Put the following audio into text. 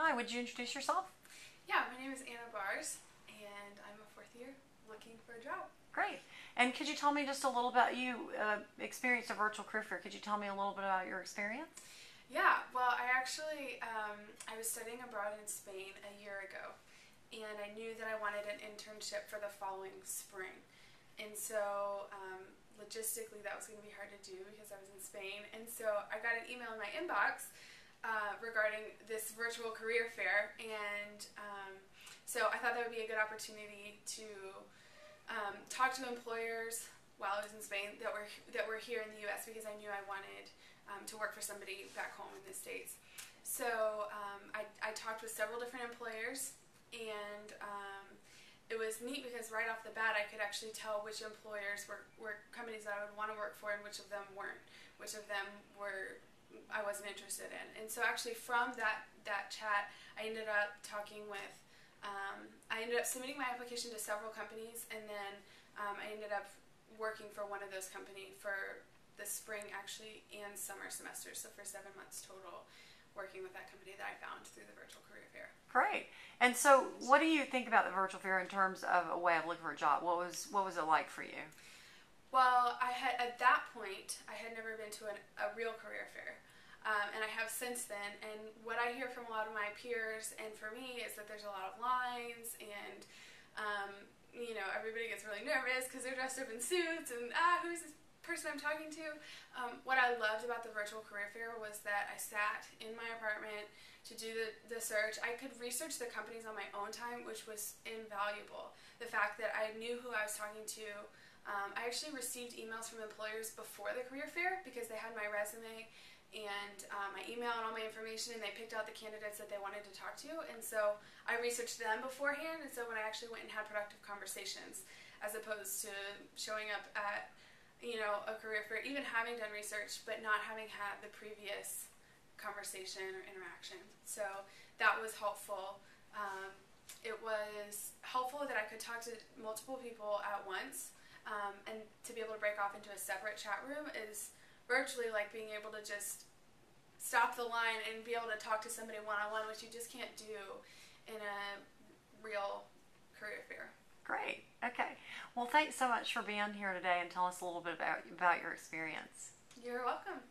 Hi, would you introduce yourself? Yeah, my name is Anna Bars, and I'm a fourth year looking for a job. Great. And could you tell me just a little about you experienced a virtual career fair? Could you tell me a little bit about your experience? Yeah, well, I was studying abroad in Spain a year ago, and I knew that I wanted an internship for the following spring. And so, logistically, that was going to be hard to do because I was in Spain. And so, I got an email in my inbox regarding this virtual career fair, and so I thought that would be a good opportunity to talk to employers while I was in Spain that were here in the U.S. because I knew I wanted to work for somebody back home in the States. So I talked with several different employers, and it was neat because right off the bat I could actually tell which employers were companies that I would want to work for and which of them weren't, which of them were I wasn't interested in. And so actually from that chat I ended up talking with I ended up submitting my application to several companies, and then I ended up working for one of those companies for the spring actually and summer semesters, so for 7 months total, working with that company that I found through the virtual career fair. Great. And so, what do you think about the virtual fair in terms of a way of looking for a job? What was it like for you? Well, at that point I had never been to a real career fair. And I have since then, and what I hear from a lot of my peers and for me is that there's a lot of lines, and everybody gets really nervous because they're dressed up in suits, and who's this person I'm talking to? What I loved about the virtual career fair was that I sat in my apartment to do the search. I could research the companies on my own time, which was invaluable. The fact that I knew who I was talking to. I actually received emails from employers before the career fair because they had my resume and my email and all my information, and they picked out the candidates that they wanted to talk to, and so I researched them beforehand, and so when I actually went and had productive conversations, as opposed to showing up at a career fair, even having done research, but not having had the previous conversation or interaction. So that was helpful. It was helpful that I could talk to multiple people at once, and to be able to break off into a separate chat room is virtually like being able to just stop the line and be able to talk to somebody one-on-one, which you just can't do in a real career fair. Great. Okay. Well, thanks so much for being here today and tell us a little bit about your experience. You're welcome.